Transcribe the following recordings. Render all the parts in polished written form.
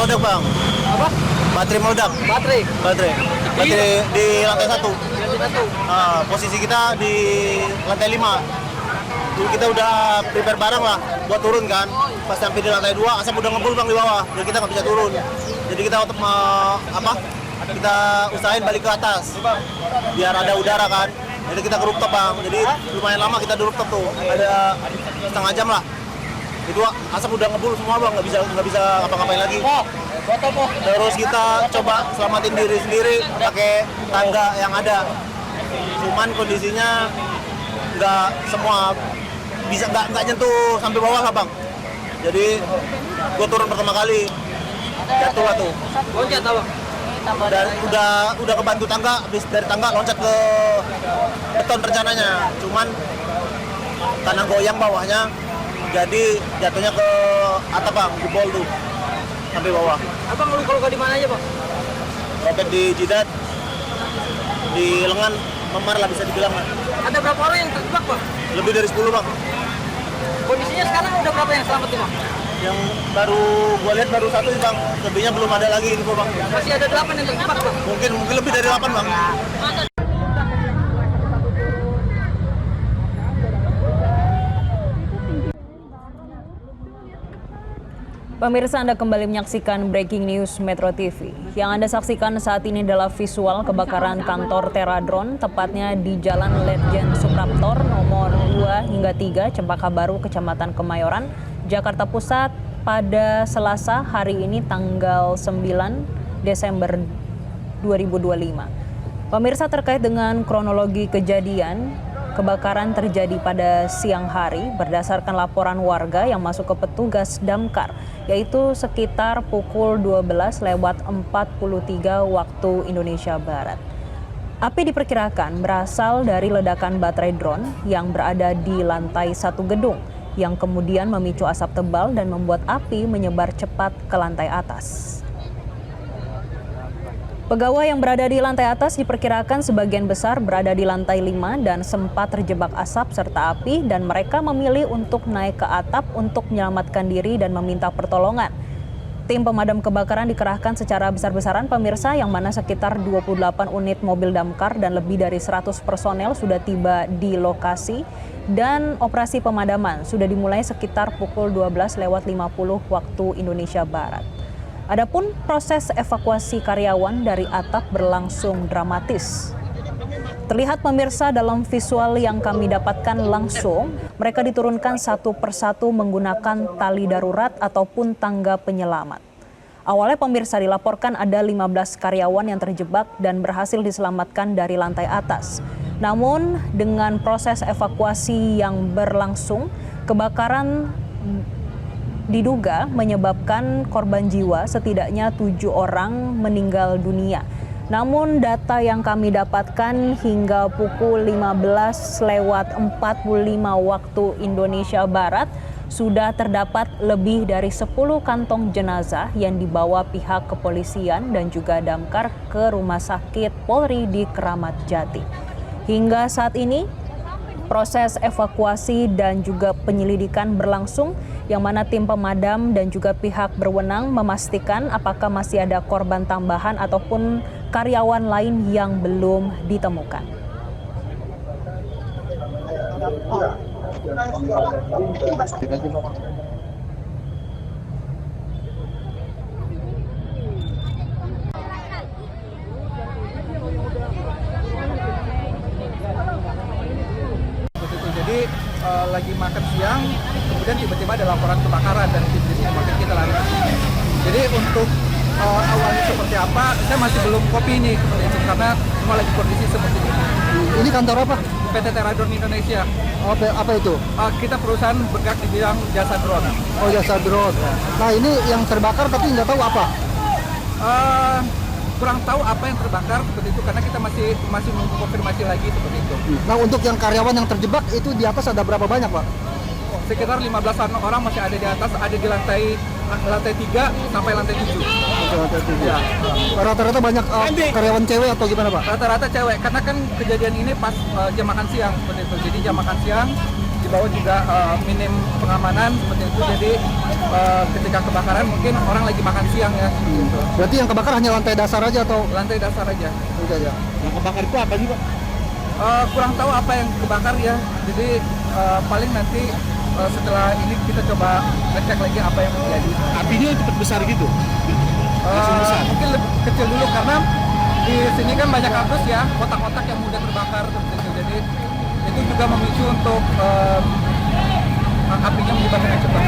meledak bang. Apa? Baterai meledak. Baterai di lantai 1. Posisi kita di lantai 5. Jadi kita udah prepare barang lah buat turun kan. Pas sampai di lantai 2 asap udah ngebul bang di bawah. Jadi kita nggak bisa turun. Jadi kita untuk kita usahain balik ke atas biar ada udara kan. Jadi kita ke rooftop bang. Jadi lumayan lama kita di rooftop tuh. Ada setengah jam lah. Itu asap udah ngebul semua bang, nggak bisa ngapa-ngapain lagi. Terus kita coba selamatin diri sendiri pakai tangga yang ada. Cuman kondisinya nggak semua bisa nggak nyentuh sampai bawah lah bang. Jadi gue turun pertama kali jatuh lah tuh. Loncat apa? Dan udah kebantu tangga, habis dari tangga loncat ke beton rencananya. Cuman karena goyang bawahnya, jadi jatuhnya ke atap bang, jebol tuh sampai bawah. Abang luka-luka di mana aja bang? Robek di jidat, di lengan, memar lah bisa dibilang lah. Ada berapa orang yang terjebak bang? Lebih dari 10 bang. Kondisinya sekarang udah berapa yang selamat tuh bang? Yang baru gua lihat baru 1 bang, lebihnya belum ada lagi info bang. Masih ada 8 yang terjebak bang? Mungkin lebih dari 8 bang. Pemirsa, Anda kembali menyaksikan Breaking News Metro TV. Yang Anda saksikan saat ini adalah visual kebakaran kantor Teradron, tepatnya di Jalan Letjen Supraptor nomor 2 hingga 3, Cempaka Baru, Kecamatan Kemayoran, Jakarta Pusat pada Selasa hari ini tanggal 9 Desember 2025. Pemirsa, terkait dengan kronologi kejadian, kebakaran terjadi pada siang hari berdasarkan laporan warga yang masuk ke petugas damkar, yaitu sekitar pukul 12:43 waktu Indonesia Barat. Api diperkirakan berasal dari ledakan baterai drone yang berada di lantai 1 gedung, yang kemudian memicu asap tebal dan membuat api menyebar cepat ke lantai atas. Pegawai yang berada di lantai atas diperkirakan sebagian besar berada di lantai 5 dan sempat terjebak asap serta api, dan mereka memilih untuk naik ke atap untuk menyelamatkan diri dan meminta pertolongan. Tim pemadam kebakaran dikerahkan secara besar-besaran pemirsa, yang mana sekitar 28 unit mobil damkar dan lebih dari 100 personel sudah tiba di lokasi, dan operasi pemadaman sudah dimulai sekitar pukul 12:50 waktu Indonesia Barat. Adapun proses evakuasi karyawan dari atap berlangsung dramatis. Terlihat pemirsa dalam visual yang kami dapatkan langsung, mereka diturunkan satu persatu menggunakan tali darurat ataupun tangga penyelamat. Awalnya pemirsa dilaporkan ada 15 karyawan yang terjebak dan berhasil diselamatkan dari lantai atas. Namun dengan proses evakuasi yang berlangsung, kebakaran diduga menyebabkan korban jiwa, setidaknya 7 orang meninggal dunia. Namun data yang kami dapatkan hingga pukul 15:45 waktu Indonesia Barat, sudah terdapat lebih dari 10 kantong jenazah yang dibawa pihak kepolisian dan juga damkar ke Rumah Sakit Polri di Keramat Jati. Hingga saat ini proses evakuasi dan juga penyelidikan berlangsung, yang mana tim pemadam dan juga pihak berwenang memastikan apakah masih ada korban tambahan ataupun karyawan lain yang belum ditemukan. Jadi lagi makan siang, kemudian tiba-tiba ada laporan kebakaran dan di sini makanya kita lari ke sini. Jadi untuk awalnya seperti apa, saya masih belum kopi nih seperti itu, karena semua lagi kondisi seperti ini. Ini kantor apa? PT Teradron Indonesia. Apa itu? Kita perusahaan bergerak di bidang jasa drone. Oh, jasa drone. Nah, ini yang terbakar tapi nggak tahu apa? Kurang tahu apa yang terbakar seperti itu, karena kita masih menunggu konfirmasi lagi seperti itu. Nah, untuk yang karyawan yang terjebak itu di atas ada berapa banyak, Pak? Sekitar 15 orang masih ada di atas, ada di lantai 3 sampai lantai 7. Ya. Rata-rata banyak karyawan cewek atau gimana, Pak? Rata-rata cewek, karena kan kejadian ini pas jam makan siang seperti itu. Jadi jam makan siang dibawa juga minim pengamanan seperti itu. Jadi ketika kebakaran mungkin orang lagi makan siang ya. Gitu. Berarti yang kebakar hanya lantai dasar aja atau? Lantai dasar aja. Udah ya. Yang kebakar itu apa sih, Pak? Kurang tahu apa yang kebakar ya. Jadi paling nanti setelah ini kita coba ngecek lagi apa yang terjadi. Apinya cepat besar gitu? Mungkin lebih kecil dulu karena di sini kan banyak kardus ya, kotak-kotak yang mudah terbakar seperti itu. Jadi itu juga memicu untuk apinya menyebar dengan cepat.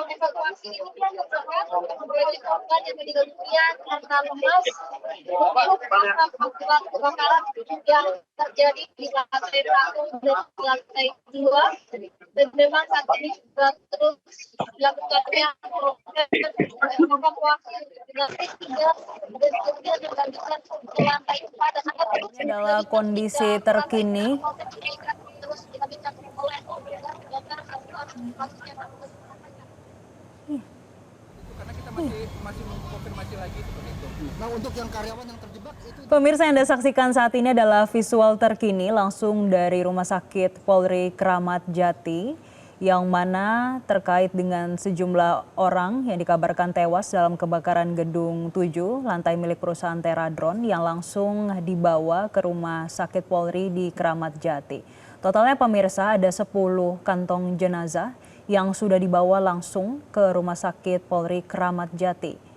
Evakuasi ini kan berarti korban yang meninggal dunia karena lemas akibat kebakaran yang terjadi di lantai 1 dan lantai 2 dan memang saat ini juga terus dilakukannya evakuasi lantai 3 dan kemudian dilanjutkan ke lantai 4 dan Adalah kondisi terkini terus dilanjutkan oleh Karena kita masih mengkonfirmasi lagi seperti itu. Nah, untuk yang karyawan yang terjebak itu Pemirsa, yang Anda saksikan saat ini adalah visual terkini langsung dari Rumah Sakit Polri Kramat Jati, yang mana terkait dengan sejumlah orang yang dikabarkan tewas dalam kebakaran gedung 7 lantai milik perusahaan Teradron yang langsung dibawa ke Rumah Sakit Polri di Kramat Jati. Totalnya pemirsa ada 10 kantong jenazah yang sudah dibawa langsung ke Rumah Sakit Polri Kramat Jati.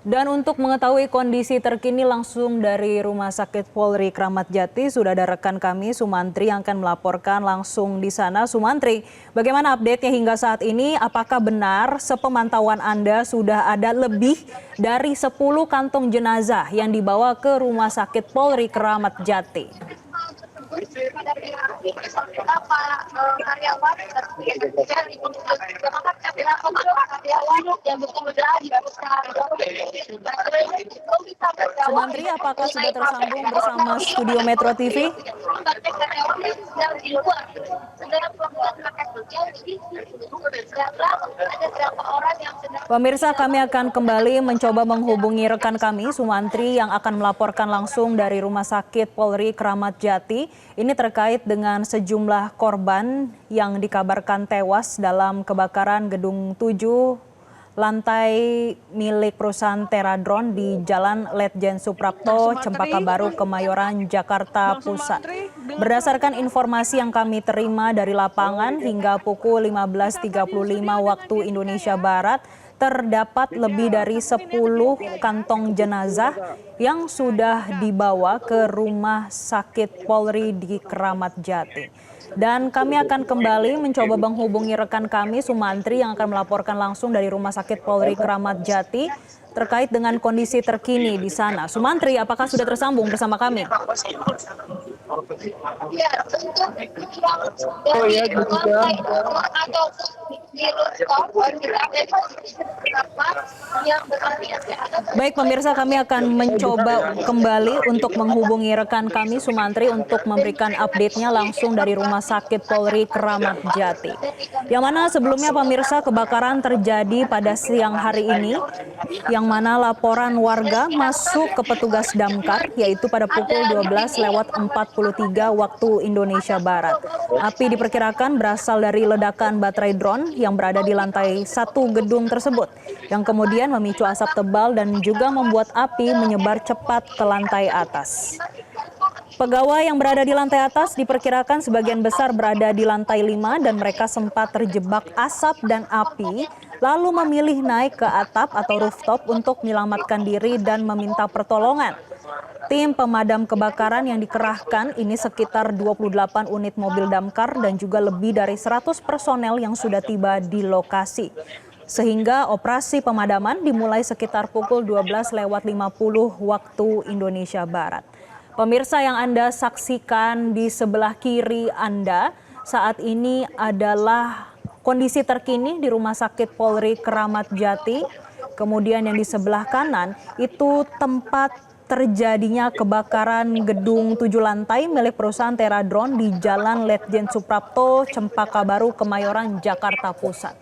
Dan untuk mengetahui kondisi terkini langsung dari Rumah Sakit Polri Kramat Jati, sudah ada rekan kami Sumantri yang akan melaporkan langsung di sana. Sumantri, bagaimana update-nya hingga saat ini? Apakah benar sepemantauan Anda sudah ada lebih dari 10 kantong jenazah yang dibawa ke Rumah Sakit Polri Kramat Jati? Sumantri, apakah sudah tersambung bersama Studio Metro TV? Pemirsa, kami akan kembali mencoba menghubungi rekan kami Sumantri yang akan melaporkan langsung dari Rumah Sakit Polri Kramat Jati. Ini terkait dengan sejumlah korban yang dikabarkan tewas dalam kebakaran gedung 7 lantai milik perusahaan Teradron di Jalan Letjen Suprapto, Cempaka Baru, Kemayoran, Jakarta Pusat. Berdasarkan informasi yang kami terima dari lapangan hingga pukul 15.35 waktu Indonesia Barat, terdapat lebih dari 10 kantong jenazah yang sudah dibawa ke Rumah Sakit Polri di Kramat Jati. Dan kami akan kembali mencoba menghubungi rekan kami Sumantri yang akan melaporkan langsung dari Rumah Sakit Polri Kramat Jati terkait dengan kondisi terkini di sana. Sumantri, apakah sudah tersambung bersama kami? Ya, untuk dari lantai atau Baik pemirsa, kami akan mencoba kembali untuk menghubungi rekan kami Sumantri untuk memberikan update-nya langsung dari Rumah Sakit Polri Kramat Jati. Yang mana sebelumnya pemirsa, kebakaran terjadi pada siang hari ini, yang mana laporan warga masuk ke petugas damkar yaitu pada pukul 12:43 waktu Indonesia Barat. Api diperkirakan berasal dari ledakan baterai drone yang berada di lantai 1 gedung tersebut, yang kemudian memicu asap tebal dan juga membuat api menyebar cepat ke lantai atas. Pegawai yang berada di lantai atas diperkirakan sebagian besar berada di lantai 5 dan mereka sempat terjebak asap dan api, lalu memilih naik ke atap atau rooftop untuk menyelamatkan diri dan meminta pertolongan. Tim pemadam kebakaran yang dikerahkan ini sekitar 28 unit mobil damkar dan juga lebih dari 100 personel yang sudah tiba di lokasi. Sehingga operasi pemadaman dimulai sekitar pukul 12:50 waktu Indonesia Barat. Pemirsa, yang Anda saksikan di sebelah kiri Anda saat ini adalah kondisi terkini di Rumah Sakit Polri Kramat Jati. Kemudian yang di sebelah kanan itu tempat terjadinya kebakaran gedung 7 lantai milik perusahaan Teradron di Jalan Letjen Suprapto, Cempaka Baru, Kemayoran, Jakarta Pusat.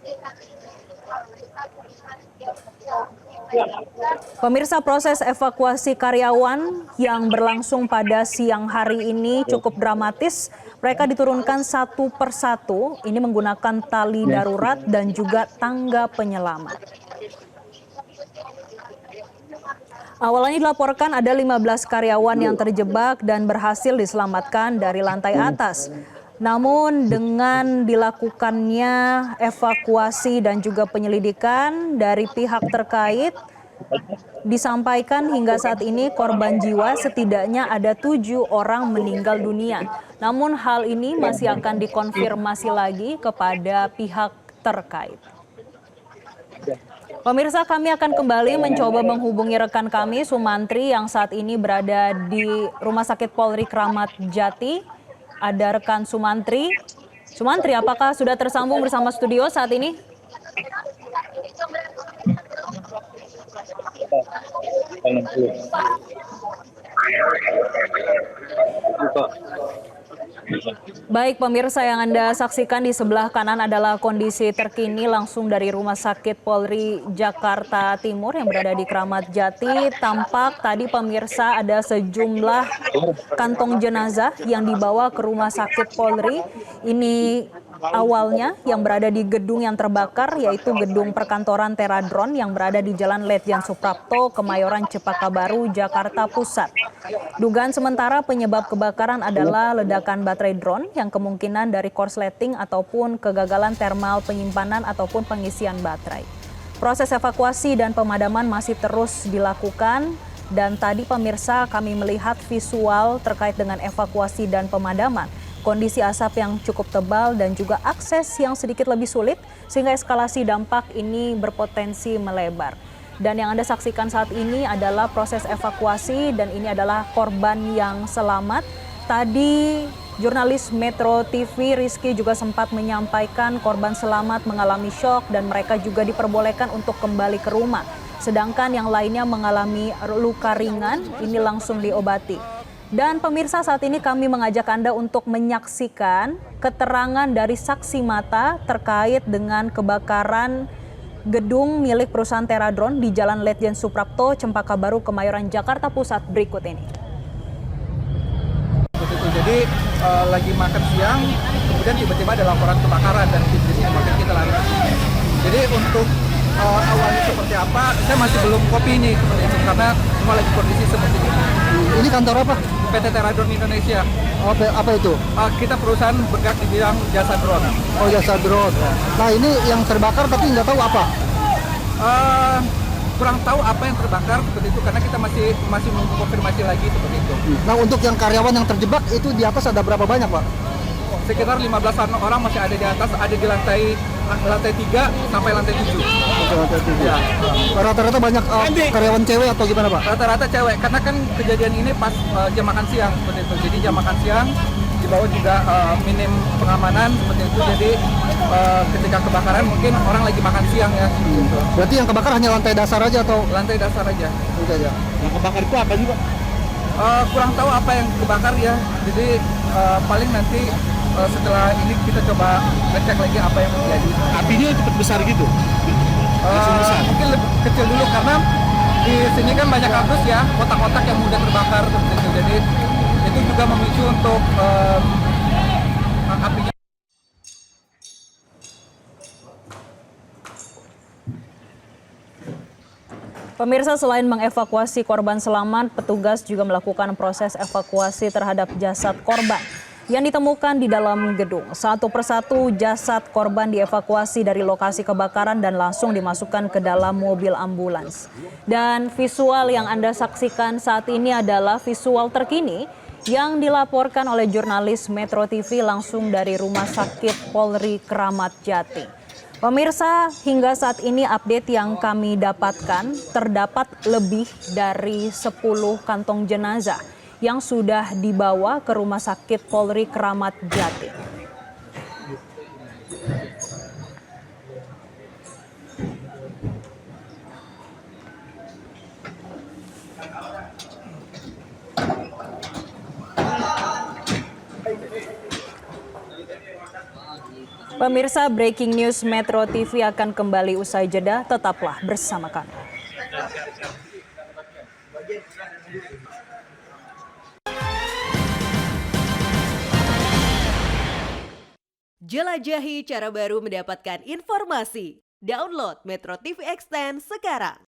Pemirsa, proses evakuasi karyawan yang berlangsung pada siang hari ini cukup dramatis. Mereka diturunkan satu persatu, ini menggunakan tali darurat dan juga tangga penyelamat. Awalnya dilaporkan ada 15 karyawan yang terjebak dan berhasil diselamatkan dari lantai atas. Namun dengan dilakukannya evakuasi dan juga penyelidikan dari pihak terkait, disampaikan hingga saat ini korban jiwa setidaknya ada 7 orang meninggal dunia. Namun hal ini masih akan dikonfirmasi lagi kepada pihak terkait. Pemirsa, kami akan kembali mencoba menghubungi rekan kami Sumantri yang saat ini berada di Rumah Sakit Polri Kramat Jati. Ada rekan Sumantri. Sumantri, apakah sudah tersambung bersama studio saat ini? Baik pemirsa, yang Anda saksikan di sebelah kanan adalah kondisi terkini langsung dari Rumah Sakit Polri Jakarta Timur yang berada di Kramat Jati. Tampak tadi pemirsa ada sejumlah kantong jenazah yang dibawa ke Rumah Sakit Polri. Ini awalnya yang berada di gedung yang terbakar yaitu gedung perkantoran Teradron yang berada di Jalan Letjen Suprapto, Kemayoran, Cempaka Baru, Jakarta Pusat. Dugaan sementara penyebab kebakaran adalah ledakan baterai drone yang kemungkinan dari korsleting ataupun kegagalan thermal penyimpanan ataupun pengisian baterai. Proses evakuasi dan pemadaman masih terus dilakukan dan tadi pemirsa kami melihat visual terkait dengan evakuasi dan pemadaman. Kondisi asap yang cukup tebal dan juga akses yang sedikit lebih sulit sehingga eskalasi dampak ini berpotensi melebar. Dan yang Anda saksikan saat ini adalah proses evakuasi dan ini adalah korban yang selamat. Tadi jurnalis Metro TV Rizky juga sempat menyampaikan korban selamat mengalami syok dan mereka juga diperbolehkan untuk kembali ke rumah. Sedangkan yang lainnya mengalami luka ringan, ini langsung diobati. Dan pemirsa, saat ini kami mengajak Anda untuk menyaksikan keterangan dari saksi mata terkait dengan kebakaran gedung milik perusahaan Teradron di Jalan Letjen Suprapto, Cempaka Baru, Kemayoran, Jakarta Pusat berikut ini. Jadi lagi makan siang, kemudian tiba-tiba ada laporan kebakaran dan makanya kita lari. Jadi untuk awalnya seperti apa, saya masih belum kopi ini seperti itu karena semua lagi kondisi seperti ini. Ini kantor apa? PT Teradron Indonesia. Oh, apa itu? Kita perusahaan bergerak di bidang jasa drone. Oh, jasa drone. Nah, ini yang terbakar tapi nggak tahu apa? Kurang tahu apa yang terbakar seperti itu karena kita masih menunggu konfirmasi lagi seperti itu. Nah, untuk yang karyawan yang terjebak itu di atas ada berapa banyak, Pak? Sekitar 15-an orang masih ada di atas, ada di lantai 3 sampai lantai 7. Lantai 7. Ya. Rata-rata banyak karyawan cewek atau gimana, Pak? Rata-rata cewek, karena kan kejadian ini pas jam makan siang seperti itu. Jadi jam makan siang di bawah juga minim pengamanan seperti itu. Jadi ketika kebakaran mungkin orang lagi makan siang ya. Gitu. Berarti yang kebakar hanya lantai dasar aja atau? Lantai dasar aja. Itu aja. Yang kebakar itu apa juga? Kurang tahu apa yang kebakar ya. Jadi paling nanti setelah ini kita coba ngecek lagi apa yang terjadi. Apinya cepat besar gitu? Mungkin lebih kecil dulu karena di sini kan banyak kardus ya, kotak-kotak yang mudah terbakar seperti itu. Jadi itu juga memicu untuk apinya. Pemirsa, selain mengevakuasi korban selamat, petugas juga melakukan proses evakuasi terhadap jasad korban yang ditemukan di dalam gedung. Satu persatu jasad korban dievakuasi dari lokasi kebakaran dan langsung dimasukkan ke dalam mobil ambulans. Dan visual yang Anda saksikan saat ini adalah visual terkini yang dilaporkan oleh jurnalis Metro TV langsung dari Rumah Sakit Polri Kramat Jati. Pemirsa, hingga saat ini update yang kami dapatkan, terdapat lebih dari 10 kantong jenazah yang sudah dibawa ke Rumah Sakit Polri Kramat Jati. Pemirsa, breaking news Metro TV akan kembali usai jeda. Tetaplah bersama kami. Jelajahi cara baru mendapatkan informasi. Download Metro TV Extend sekarang.